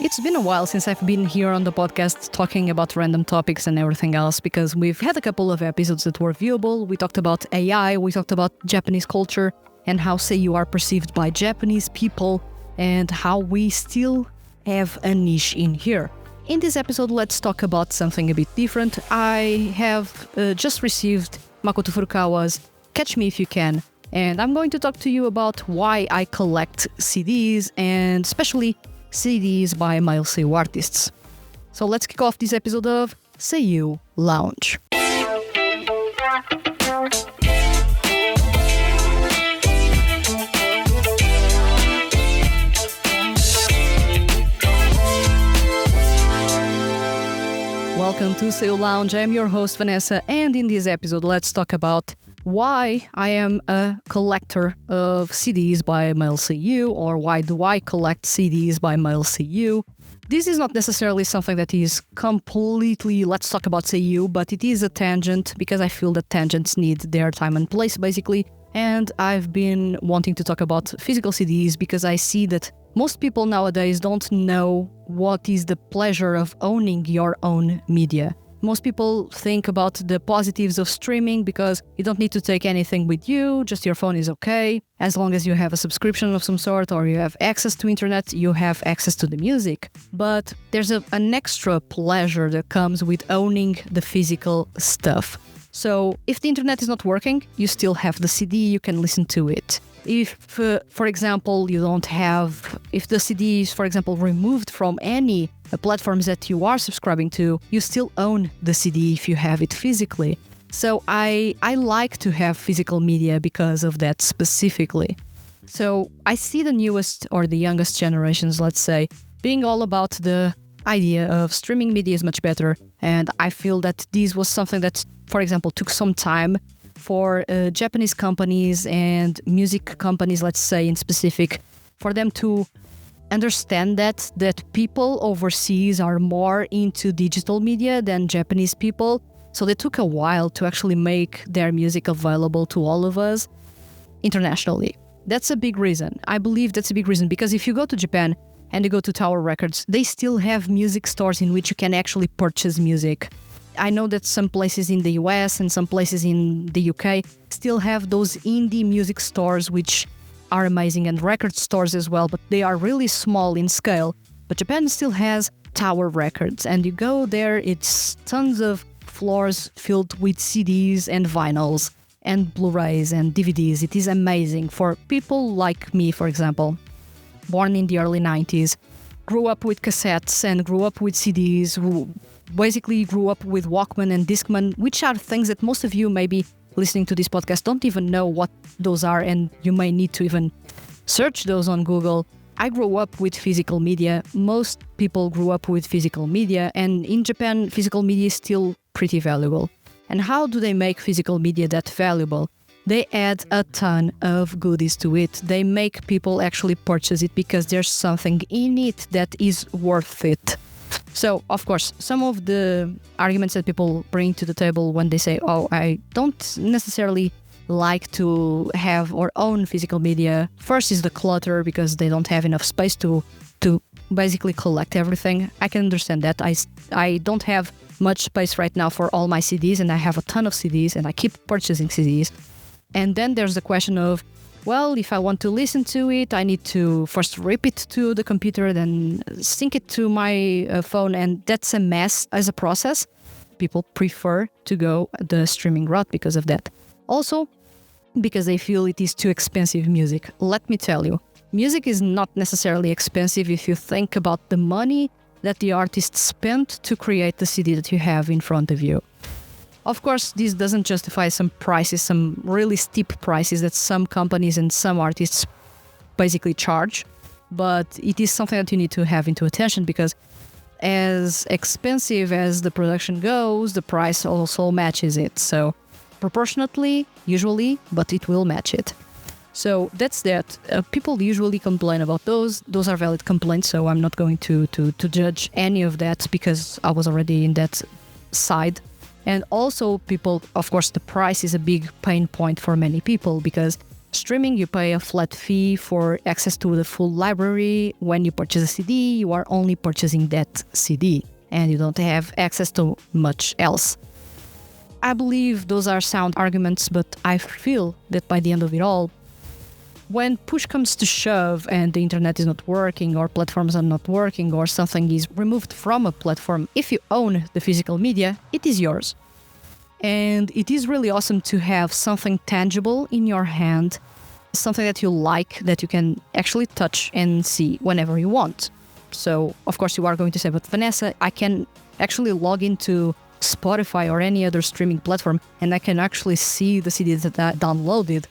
It's been a while since I've been here on the podcast talking about random topics and everything else, because we've had a couple of episodes that were viewable. We talked about AI, we talked about Japanese culture and how SEIYUU are perceived by Japanese people and how we still have a niche in here. In this episode, let's talk about something a bit different. I have just received Makoto Furukawa's Catch Me If You Can, and I'm going to talk to you about why I collect CDs, and especially CDs by male SEIYUU artists. So let's kick off this episode of SEIYUU Lounge. Welcome to SEIYUU Lounge. I'm your host Vanessa, and in this episode let's talk about why I am a collector of CDs by male SEIYUU, or why do I collect CDs by male SEIYUU. This is not necessarily something that is completely let's talk about SEIYUU, but it is a tangent because I feel that tangents need their time and place basically. And I've been wanting to talk about physical CDs because I see that most people nowadays don't know what is the pleasure of owning your own media. Most people think about the positives of streaming because you don't need to take anything with you, just your phone is okay. As long as you have a subscription of some sort or you have access to internet, you have access to the music. But there's an extra pleasure that comes with owning the physical stuff. So if the internet is not working, you still have the CD, you can listen to it. If, for example, if the CD is, for example, removed from any platforms that you are subscribing to, you still own the CD if you have it physically. So I like to have physical media because of that specifically. So I see the newest or the youngest generations, let's say, being all about the idea of streaming media is much better. And I feel that this was something that, for example, took some time for Japanese companies and music companies, let's say in specific, for them to understand that people overseas are more into digital media than Japanese people. So they took a while to actually make their music available to all of us internationally. That's a big reason. I believe that's a big reason because if you go to Japan and you go to Tower Records, they still have music stores in which you can actually purchase music. I know that some places in the US and some places in the UK still have those indie music stores which are amazing, and record stores as well, but they are really small in scale. But Japan still has Tower Records, and you go there, it's tons of floors filled with CDs and vinyls and Blu-rays and DVDs. It is amazing for people like me, for example, born in the early 90s, grew up with cassettes and grew up with CDs, who basically grew up with Walkman and Discman, which are things that most of you maybe listening to this podcast don't even know what those are, and you may need to even search those on Google. I grew up with physical media. Most people grew up with physical media, and in Japan, physical media is still pretty valuable. And how do they make physical media that valuable? They add a ton of goodies to it. They make people actually purchase it because there's something in it that is worth it. So, of course, some of the arguments that people bring to the table when they say, oh, I don't necessarily like to have or own physical media. First is the clutter, because they don't have enough space to basically collect everything. I can understand that. I don't have much space right now for all my CDs, and I have a ton of CDs, and I keep purchasing CDs. And then there's the question of, well, if I want to listen to it, I need to first rip it to the computer, then sync it to my phone, and that's a mess as a process. People prefer to go the streaming route because of that. Also, because they feel it is too expensive music. Let me tell you, music is not necessarily expensive if you think about the money that the artist spent to create the CD that you have in front of you. Of course, this doesn't justify some prices, some really steep prices that some companies and some artists basically charge, but it is something that you need to have into attention, because as expensive as the production goes, the price also matches it. So proportionately, usually, but it will match it. So that's that. People usually complain about those. Those are valid complaints, so I'm not going to judge any of that because I was already in that side. And also people, of course, the price is a big pain point for many people because Streaming, you pay a flat fee for access to the full library. When you purchase a CD, you are only purchasing that CD and you don't have access to much else. I believe those are sound arguments, but I feel that by the end of it all, when push comes to shove and the internet is not working or platforms are not working or something is removed from a platform, if you own the physical media, it is yours. And it is really awesome to have something tangible in your hand, something that you like, that you can actually touch and see whenever you want. So, of course, you are going to say, but Vanessa, I can actually log into Spotify or any other streaming platform and I can actually see the CDs that I downloaded.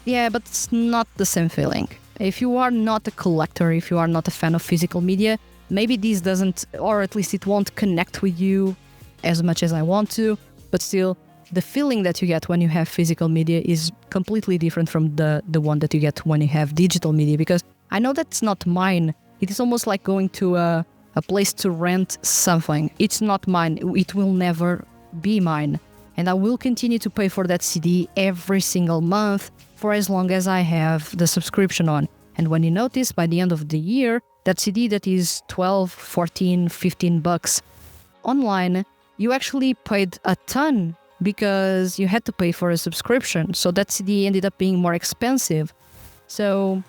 Yeah, but it's not the same feeling. If you are not a collector, if you are not a fan of physical media, maybe this doesn't, or at least it won't connect with you as much as I want to. But still, the feeling that you get when you have physical media is completely different from the one that you get when you have digital media, because I know that's not mine. It is almost like going to a place to rent something. It's not mine. It will never be mine. And I will continue to pay for that CD every single month for as long as I have the subscription on. And when you notice, by the end of the year, that CD that is 12, 14, 15 bucks online, you actually paid a ton because you had to pay for a subscription. So that CD ended up being more expensive. So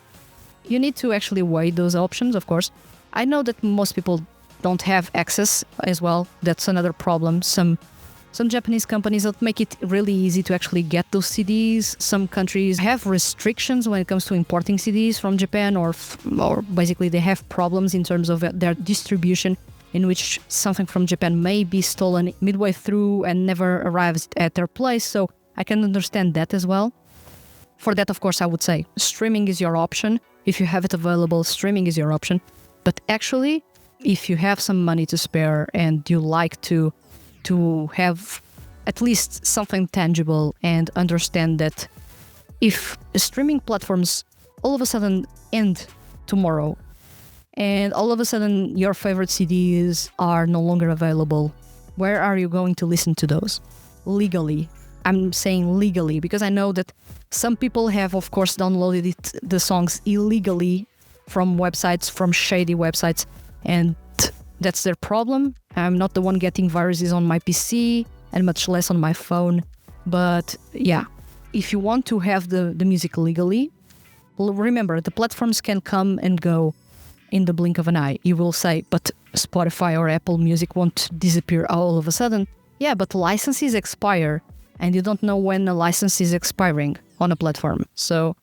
you need to actually weigh those options, of course. I know that most people don't have access as well. That's another problem. Some Japanese companies don't make it really easy to actually get those CDs. Some countries have restrictions when it comes to importing CDs from Japan, or basically they have problems in terms of their distribution, in which something from Japan may be stolen midway through and never arrives at their place. So I can understand that as well. For that, of course, I would say streaming is your option. If you have it available, streaming is your option. But actually, if you have some money to spare and you like to have at least something tangible and understand that if streaming platforms all of a sudden end tomorrow, and all of a sudden your favorite CDs are no longer available, where are you going to listen to those? Legally. I'm saying legally because I know that some people have, of course, downloaded the songs illegally from websites, from shady websites, and that's their problem. I'm not the one getting viruses on my PC and much less on my phone. But yeah, if you want to have the music legally, remember, the platforms can come and go in the blink of an eye. You will say, but Spotify or Apple Music won't disappear all of a sudden. Yeah, but licenses expire and you don't know when a license is expiring on a platform. So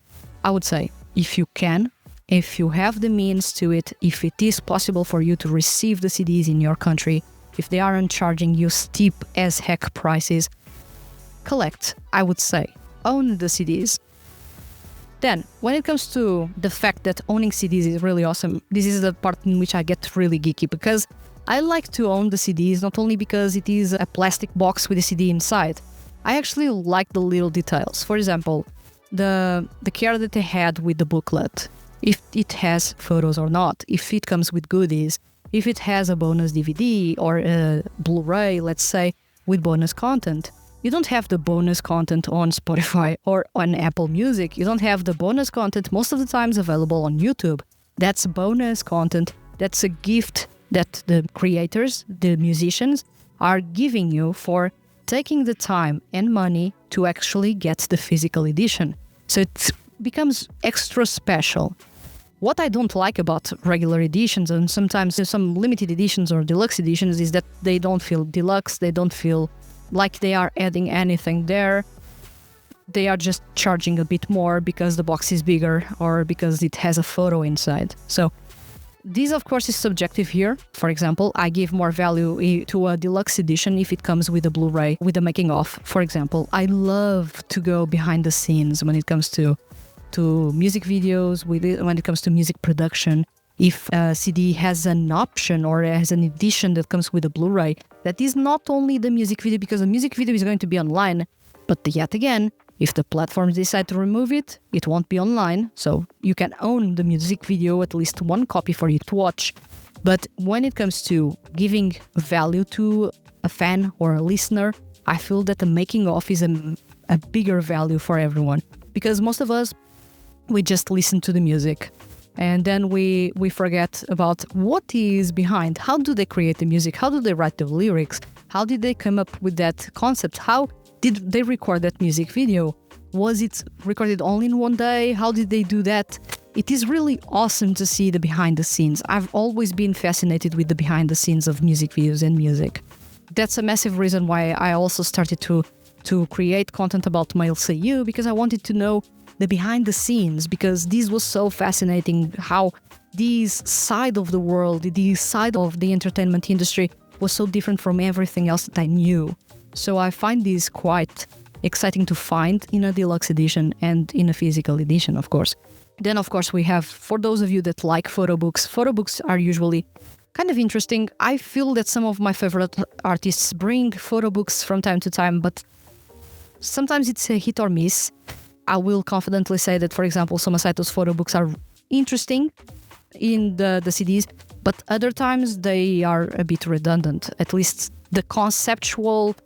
I would say, if you can, if you have the means to it, if it is possible for you to receive the CDs in your country, if they aren't charging you steep as heck prices, collect, I would say. Own the CDs. Then, when it comes to the fact that owning CDs is really awesome, this is the part in which I get really geeky, because I like to own the CDs not only because it is a plastic box with a CD inside. I actually like the little details. For example, the care that they had with the booklet, if it has photos or not, if it comes with goodies, if it has a bonus DVD or a Blu-ray, let's say, with bonus content. You don't have the bonus content on Spotify or on Apple Music. You don't have the bonus content most of the times available on YouTube. That's bonus content. That's a gift that the creators, the musicians, are giving you for taking the time and money to actually get the physical edition. So it becomes extra special. What I don't like about regular editions, and sometimes there's some limited editions or deluxe editions, is that they don't feel deluxe, they don't feel like they are adding anything there. They are just charging a bit more because the box is bigger or because it has a photo inside. So this, of course, is subjective here. For example, I give more value to a deluxe edition if it comes with a Blu-ray, with a making of. For example, I love to go behind the scenes when it comes to music videos, when it comes to music production. If a CD has an option or has an edition that comes with a Blu-ray, that is not only the music video, because the music video is going to be online, but yet again, if the platforms decide to remove it, it won't be online, so you can own the music video, at least one copy for you to watch. But when it comes to giving value to a fan or a listener, I feel that the making of is a bigger value for everyone. because most of us, we just listen to the music. And then we forget about what is behind. How do they create the music? How do they write the lyrics? How did they come up with that concept? How did they record that music video? Was it recorded only in one day? How did they do that? It is really awesome to see the behind the scenes. I've always been fascinated with the behind the scenes of music videos and music. That's a massive reason why I also started to create content about Male SEIYUU, because I wanted to know the behind the scenes, because this was so fascinating how this side of the world, this side of the entertainment industry was so different from everything else that I knew. So I find this quite exciting to find in a deluxe edition and in a physical edition, of course. Then, of course, we have, for those of you that like photo books are usually kind of interesting. I feel that some of my favorite artists bring photo books from time to time, but sometimes it's a hit or miss. I will confidently say that, for example, Soma Saito's photo books are interesting in the CDs, but other times they are a bit redundant. At least the conceptual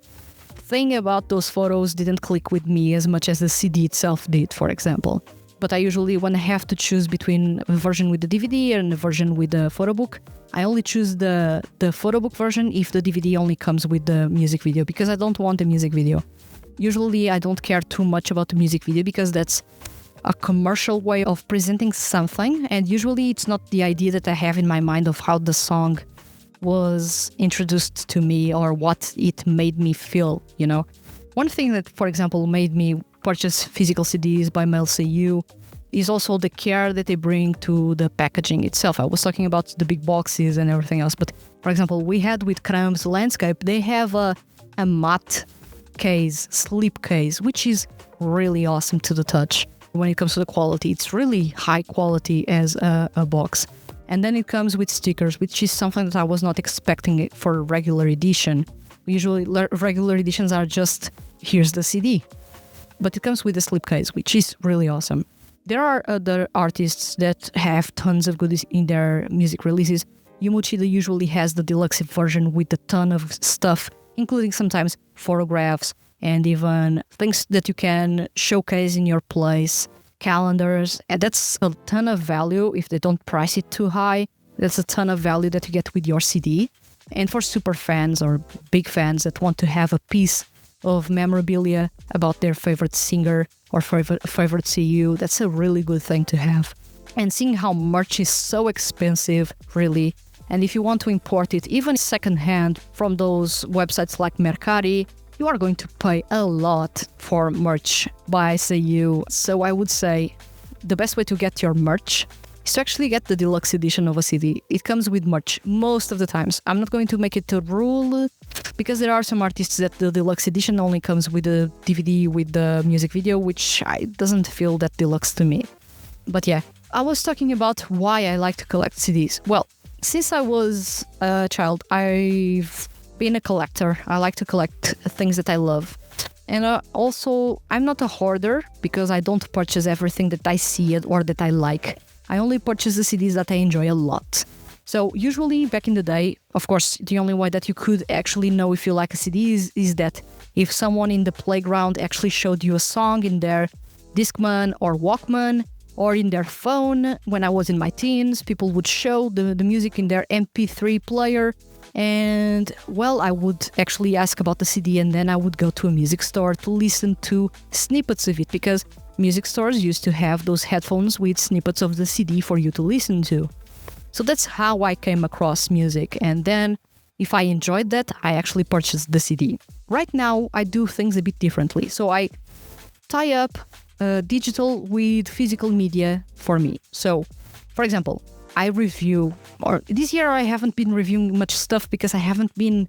thing about those photos didn't click with me as much as the CD itself did, for example. But I usually, when I have to choose between a version with the DVD and a version with the photo book, I only choose the photo book version if the DVD only comes with the music video, because I don't want the music video. Usually I don't care too much about the music video because that's a commercial way of presenting something, and usually it's not the idea that I have in my mind of how the song was introduced to me or what it made me feel, you know. One thing that, for example, made me purchase physical CDs by Male SEIYUU is also the care that they bring to the packaging itself. I was talking about the big boxes and everything else, but for example, we had with Crumb's Landscape, they have a matte case, slip case, which is really awesome to the touch. When it comes to the quality, it's really high quality as a box. And then it comes with stickers, which is something that I was not expecting for a regular edition. Usually regular editions are just, here's the CD. But it comes with a slipcase, which is really awesome. There are other artists that have tons of goodies in their music releases. Yu Mochida usually has the deluxe version with a ton of stuff, including sometimes photographs and even things that you can showcase in your place, calendars. And that's a ton of value if they don't price it too high. That's a ton of value that you get with your CD. And for super fans or big fans that want to have a piece of memorabilia about their favorite singer or favorite SEIYUU, that's a really good thing to have. And seeing how merch is so expensive, really, and if you want to import it even secondhand from those websites like Mercari, you are going to pay a lot for merch by SEIYUU. So I would say the best way to get your merch is to actually get the deluxe edition of a CD. It comes with merch most of the times. I'm not going to make it a rule because there are some artists that the deluxe edition only comes with the DVD with the music video, which doesn't feel that deluxe to me. But yeah, I was talking about why I like to collect CDs. Well, since I was a child, I've been a collector. I like to collect things that I love. And also, I'm not a hoarder because I don't purchase everything that I see or that I like. I only purchase the CDs that I enjoy a lot. So usually back in the day, of course, the only way that you could actually know if you like a CD is that if someone in the playground actually showed you a song in their Discman or Walkman or in their phone. When I was in my teens, people would show the music in their MP3 player. And well, I would actually ask about the CD and then I would go to a music store to listen to snippets of it because music stores used to have those headphones with snippets of the CD for you to listen to. So that's how I came across music. And then if I enjoyed that, I actually purchased the CD. Right now, I do things a bit differently. So I tie up digital with physical media for me. So, for example, I review, or this year I haven't been reviewing much stuff because I haven't been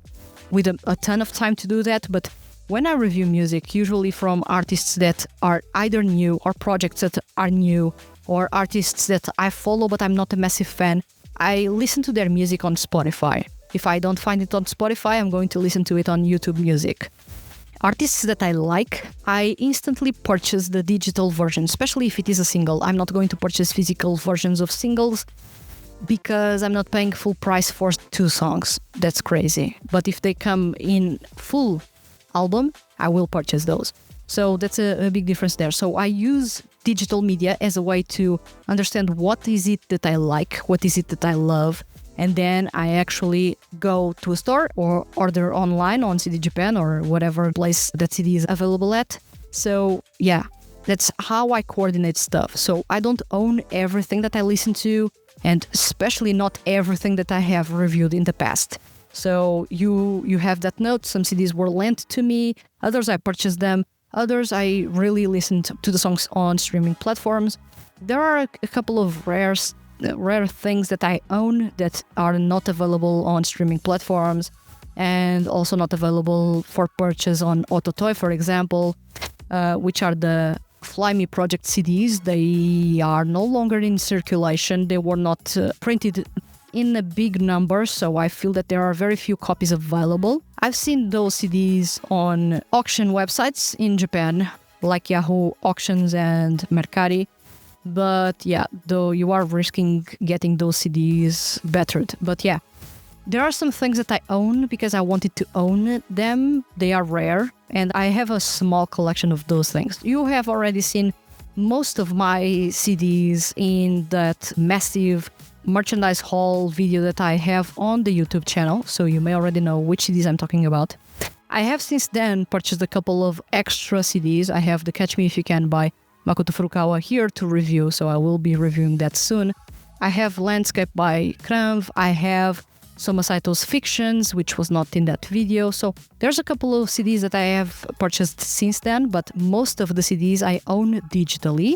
with a ton of time to do that. But when I review music, usually from artists that are either new or projects that are new or artists that I follow but I'm not a massive fan, I listen to their music on Spotify. If I don't find it on Spotify, I'm going to listen to it on YouTube Music. Artists that I like, I instantly purchase the digital version, especially if it is a single. I'm not going to purchase physical versions of singles because I'm not paying full price for 2 songs. That's crazy. But if they come in full album, I will purchase those. So that's a big difference there. So I use digital media as a way to understand what is it that I like, what is it that I love. And then I actually go to a store or order online on CD Japan or whatever place that CD is available at. So yeah, that's how I coordinate stuff. So I don't own everything that I listen to, and especially not everything that I have reviewed in the past. So you have that note. Some CDs were lent to me, others I purchased them, others I really listened to the songs on streaming platforms. There are a couple of rare things that I own that are not available on streaming platforms and also not available for purchase on Ototoy, for example, which are the Fly Me Project CDs. They are no longer in circulation. They were not printed in a big number, so I feel that there are very few copies available. I've seen those CDs on auction websites in Japan, like Yahoo Auctions and Mercari. But yeah, though you are risking getting those CDs bettered. But yeah, there are some things that I own because I wanted to own them. They are rare, and I have a small collection of those things. You have already seen most of my CDs in that massive merchandise haul video that I have on the YouTube channel, so you may already know which CDs I'm talking about. I have since then purchased a couple of extra CDs. I have the Catch Me If You Can by Makoto Furukawa here to review, so I will be reviewing that soon. I have Landscape by Kramv. I have Soma Saito's Fictions, which was not in that video. So there's a couple of CDs that I have purchased since then, but most of the CDs I own digitally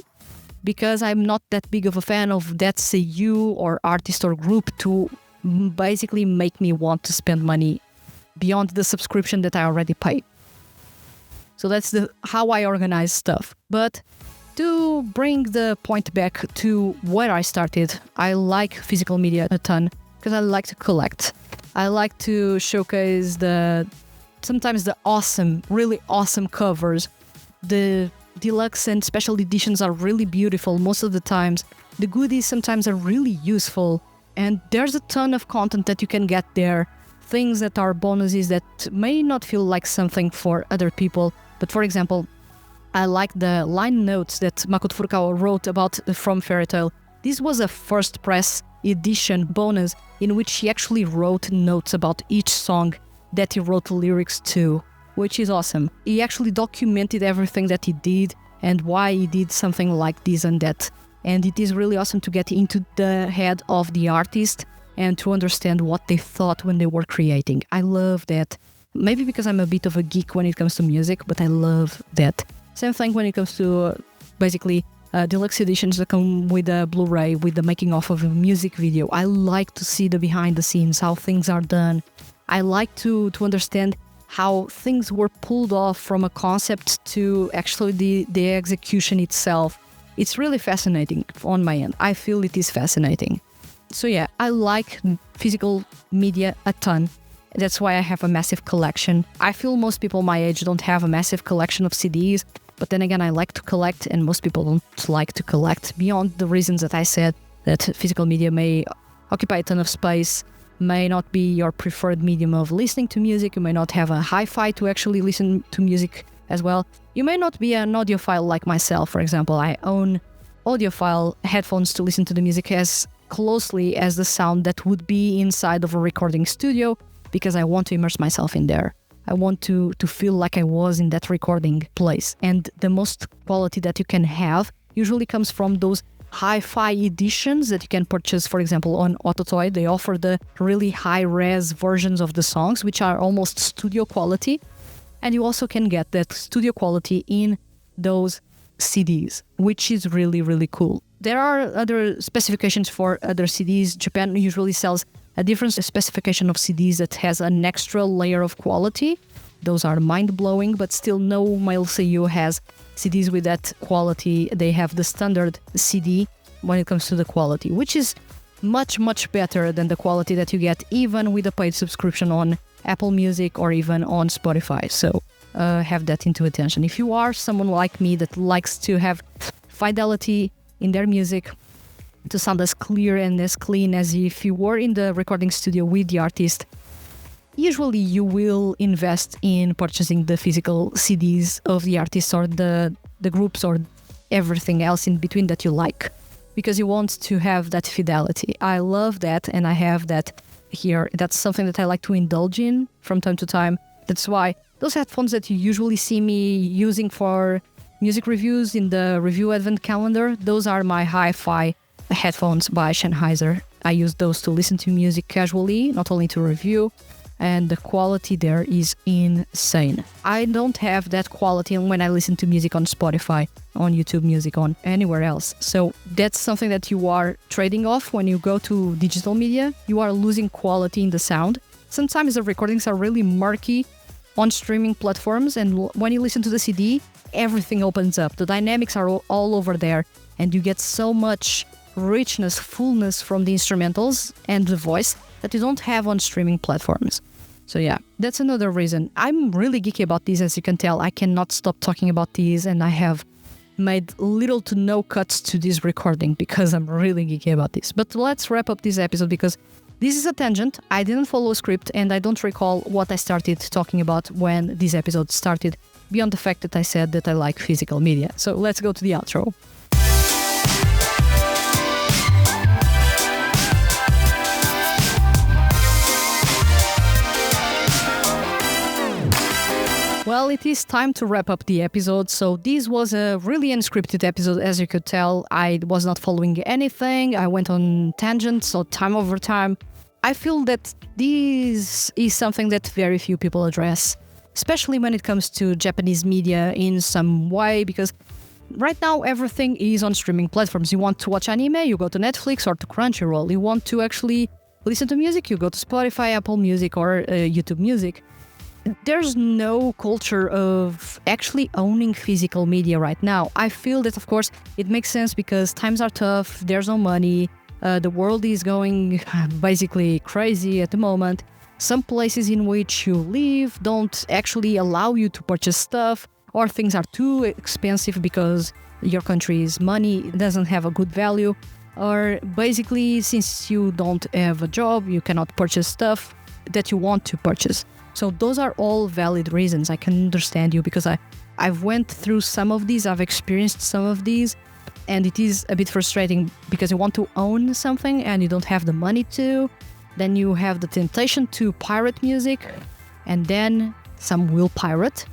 because I'm not that big of a fan of that SEIYUU or artist or group to basically make me want to spend money beyond the subscription that I already pay. So that's how I organize stuff. But to bring the point back to where I started, I like physical media a ton because I like to collect. I like to showcase sometimes the awesome, really awesome covers. The deluxe and special editions are really beautiful most of the times. The goodies sometimes are really useful, and there's a ton of content that you can get there. Things that are bonuses that may not feel like something for other people. But for example, I like the line notes that Makoto Furukawa wrote about From Fairy Tail. This was a first press edition bonus in which he actually wrote notes about each song that he wrote lyrics to, which is awesome. He actually documented everything that he did and why he did something like this and that. And it is really awesome to get into the head of the artist and to understand what they thought when they were creating. I love that. Maybe because I'm a bit of a geek when it comes to music, but I love that. Same thing when it comes to basically deluxe editions that come with a Blu-ray, with the making of a music video. I like to see the behind the scenes, how things are done. I like to understand how things were pulled off from a concept to actually the execution itself. It's really fascinating on my end. I feel it is fascinating. So yeah, I like physical media a ton. That's why I have a massive collection. I feel most people my age don't have a massive collection of CDs, but then again, I like to collect, and most people don't like to collect beyond the reasons that I said, that physical media may occupy a ton of space, may not be your preferred medium of listening to music. You may not have a hi-fi to actually listen to music as well. You may not be an audiophile like myself, for example. I own audiophile headphones to listen to the music as closely as the sound that would be inside of a recording studio, because I want to immerse myself in there. I want to feel like I was in that recording place. And the most quality that you can have usually comes from those hi-fi editions that you can purchase, for example, on Ototoy. They offer the really high-res versions of the songs, which are almost studio quality. And you also can get that studio quality in those CDs, which is really, really cool. There are other specifications for other CDs. Japan usually sells a different specification of CDs that has an extra layer of quality. Those are mind-blowing, but still no male SEIYUU has CDs with that quality. They have the standard CD when it comes to the quality, which is much, much better than the quality that you get even with a paid subscription on Apple Music or even on Spotify. So have that into attention. If you are someone like me that likes to have fidelity in their music, to sound as clear and as clean as if you were in the recording studio with the artist, usually you will invest in purchasing the physical CDs of the artists or the groups or everything else in between that you like, because you want to have that fidelity. I love that, and I have that here. That's something that I like to indulge in from time to time. That's why those headphones that you usually see me using for music reviews in the review advent calendar, those are my hi-fi headphones by Sennheiser. I use those to listen to music casually, not only to review, and the quality there is insane. I don't have that quality when I listen to music on Spotify, on YouTube Music, on anywhere else. So that's something that you are trading off when you go to digital media. You are losing quality in the sound. Sometimes the recordings are really murky on streaming platforms, and when you listen to the CD, everything opens up. The dynamics are all over there, and you get so much richness, fullness from the instrumentals and the voice that you don't have on streaming platforms. So yeah, that's another reason. I'm really geeky about these, as you can tell. I cannot stop talking about these, and I have made little to no cuts to this recording because I'm really geeky about this. But let's wrap up this episode because this is a tangent. I didn't follow a script, and I don't recall what I started talking about when this episode started, beyond the fact that I said that I like physical media. So let's go to the outro. Well, it is time to wrap up the episode. So this was a really unscripted episode, as you could tell. I was not following anything. I went on tangents, so time over time. I feel that this is something that very few people address, especially when it comes to Japanese media in some way, because right now everything is on streaming platforms. You want to watch anime, you go to Netflix or to Crunchyroll. You want to actually listen to music, you go to Spotify, Apple Music, or YouTube Music. There's no culture of actually owning physical media right now. I feel that, of course, it makes sense because times are tough, there's no money, the world is going basically crazy at the moment. Some places in which you live don't actually allow you to purchase stuff, or things are too expensive because your country's money doesn't have a good value, or basically since you don't have a job, you cannot purchase stuff that you want to purchase. So those are all valid reasons. I can understand you because I've went through some of these, I've experienced some of these, and it is a bit frustrating because you want to own something and you don't have the money to. Then you have the temptation to pirate music, and then some will pirate.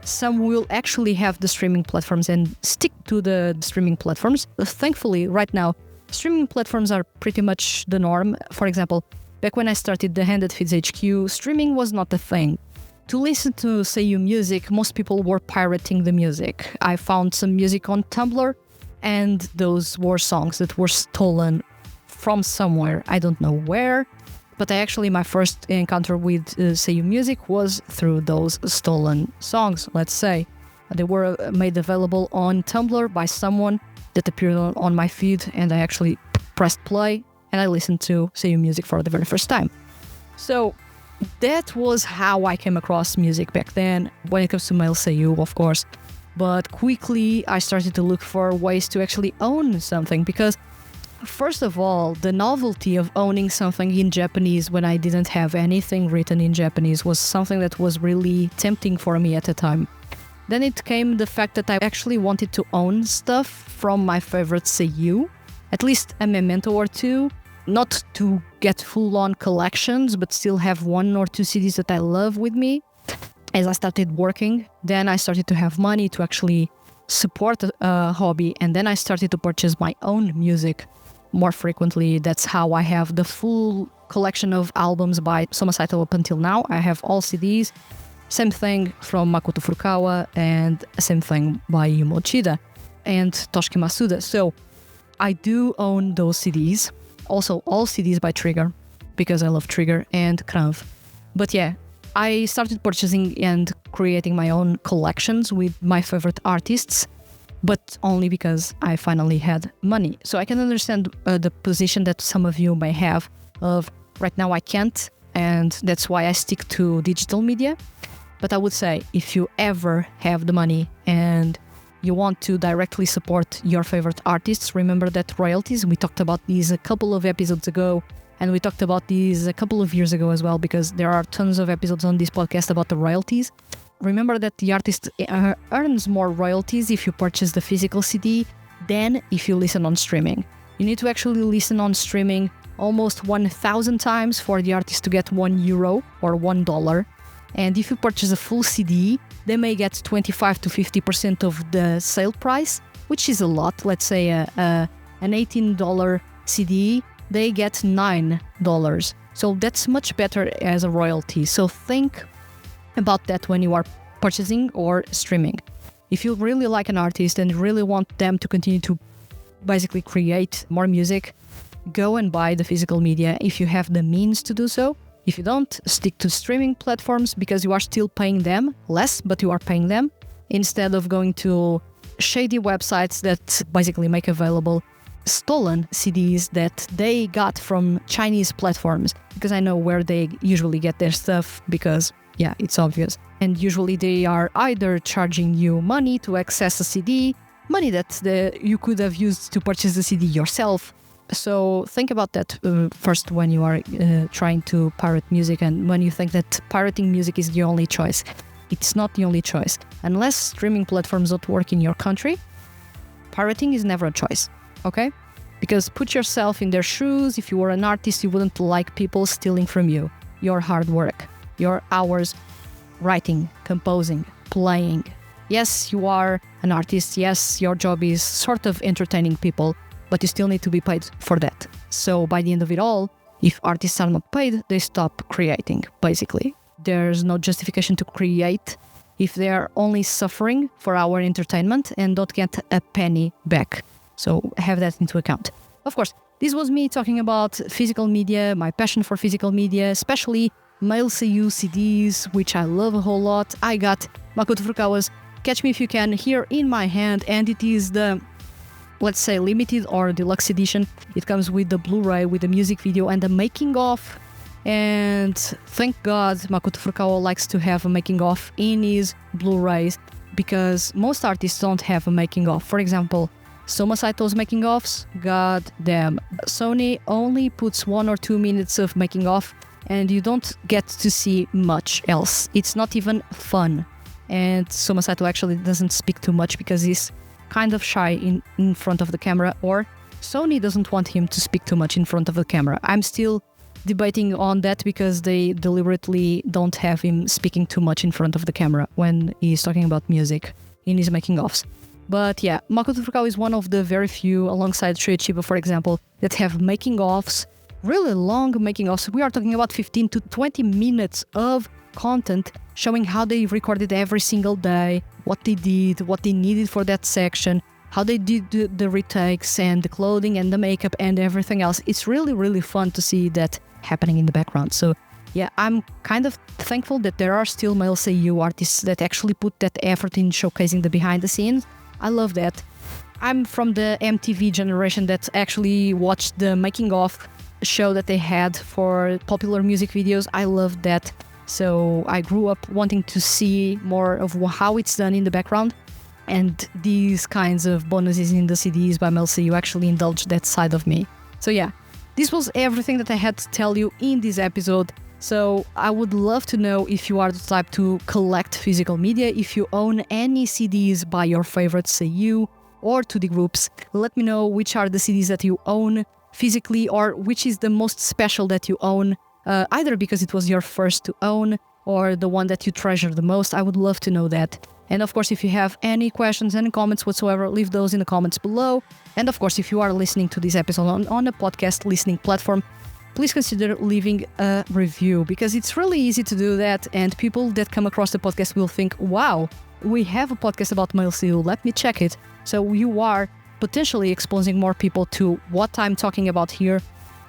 Some will actually have the streaming platforms and stick to the streaming platforms. Thankfully, right now, streaming platforms are pretty much the norm. For example, back when I started the THTFHQ, streaming was not a thing. To listen to SEIYUU music, most people were pirating the music. I found some music on Tumblr, and those were songs that were stolen from somewhere. I don't know where, but my first encounter with SEIYUU music was through those stolen songs, let's say. They were made available on Tumblr by someone that appeared on my feed, and I actually pressed play, and I listened to SEIYUU music for the very first time. So that was how I came across music back then, when it comes to male SEIYUU, of course. But quickly, I started to look for ways to actually own something, because first of all, the novelty of owning something in Japanese when I didn't have anything written in Japanese was something that was really tempting for me at the time. Then it came the fact that I actually wanted to own stuff from my favorite SEIYUU, at least a memento or two, not to get full-on collections, but still have one or two CDs that I love with me. As I started working, then I started to have money to actually support a hobby, and then I started to purchase my own music more frequently. That's how I have the full collection of albums by Soma Saito up until now. I have all CDs. Same thing from Makoto Furukawa, and same thing by Yumo Uchida and Toshiki Masuda. So I do own those CDs. Also, all CDs by Trigger, because I love Trigger and Kranv. But yeah, I started purchasing and creating my own collections with my favorite artists, but only because I finally had money. So I can understand the position that some of you may have of, right now I can't, and that's why I stick to digital media. But I would say, if you ever have the money and you want to directly support your favorite artists, remember that royalties, we talked about these a couple of episodes ago, And we talked about these a couple of years ago as well, because there are tons of episodes on this podcast about the royalties. Remember that the artist earns more royalties if you purchase the physical CD than if you listen on streaming. You need to actually listen on streaming almost 1,000 times for the artist to get €1 or $1. And if you purchase a full CD, they may get 25 to 50% of the sale price, which is a lot. Let's say an $18 CD, they get $9. So that's much better as a royalty. So think about that when you are purchasing or streaming. If you really like an artist and really want them to continue to basically create more music, go and buy the physical media if you have the means to do so. If you don't, stick to streaming platforms because you are still paying them less, but you are paying them instead of going to shady websites that basically make available stolen CDs that they got from Chinese platforms, because I know where they usually get their stuff, because yeah, it's obvious. And usually they are either charging you money to access a CD, money that you could have used to purchase the CD yourself. So think about that first when you are trying to pirate music, and when you think that pirating music is the only choice. It's not the only choice. Unless streaming platforms don't work in your country, pirating is never a choice, okay? Because put yourself in their shoes. If you were an artist, you wouldn't like people stealing from you your hard work, your hours writing, composing, playing. Yes, you are an artist. Yes, your job is sort of entertaining people, but you still need to be paid for that. So by the end of it all, if artists are not paid, they stop creating, basically. There's no justification to create if they are only suffering for our entertainment and don't get a penny back. So have that into account. Of course, this was me talking about physical media, my passion for physical media, especially male SEIYUU CDs, which I love a whole lot. I got Makoto Furukawa's Catch Me If You Can here in my hand, and it is the, let's say, limited or deluxe edition. It comes with the Blu-ray, with the music video and the making of. And thank God Makoto Furukawa likes to have a making of in his Blu-rays, because most artists don't have a making of. For example, Soma Saito's making offs, god damn. Sony only puts 1 or 2 minutes of making off, and you don't get to see much else. It's not even fun. And Soma Saito actually doesn't speak too much because he's kind of shy in front of the camera, or Sony doesn't want him to speak too much in front of the camera. I'm still debating on that because they deliberately don't have him speaking too much in front of the camera when he's talking about music in his making-offs. But yeah, Makoto Furukawa is one of the very few, alongside Shuya Chiba, for example, that have making-offs, really long making-offs. We are talking about 15 to 20 minutes of content showing how they recorded every single day, what they did, what they needed for that section, how they did the retakes and the clothing and the makeup and everything else. It's really, really fun to see that happening in the background. So yeah, I'm kind of thankful that there are still male SEIYUU artists that actually put that effort in showcasing the behind the scenes. I love that. I'm from the MTV generation that actually watched the making of show that they had for popular music videos. I loved that. So I grew up wanting to see more of how it's done in the background. And these kinds of bonuses in the CDs by male SEIYUU actually indulged that side of me. So yeah, this was everything that I had to tell you in this episode. So I would love to know if you are the type to collect physical media, if you own any CDs by your favorite SEIYUU or 2D groups. Let me know which are the CDs that you own physically, or which is the most special that you own, either because it was your first to own or the one that you treasure the most. I would love to know that. And of course, if you have any questions, any comments whatsoever, leave those in the comments below. And of course, if you are listening to this episode on a podcast listening platform, please consider leaving a review, because it's really easy to do that. And people that come across the podcast will think, wow, we have a podcast about male SEIYUU, let me check it. So you are potentially exposing more people to what I'm talking about here,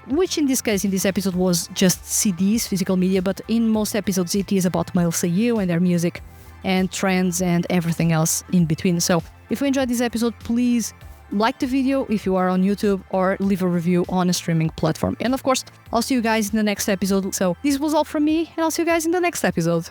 which in this case, in this episode, was just CDs, physical media, but in most episodes it is about male SEIYUU and their music and trends and everything else in between. So if you enjoyed this episode, please like the video if you are on YouTube, or leave a review on a streaming platform. And of course, I'll see you guys in the next episode. So this was all from me, and I'll see you guys in the next episode.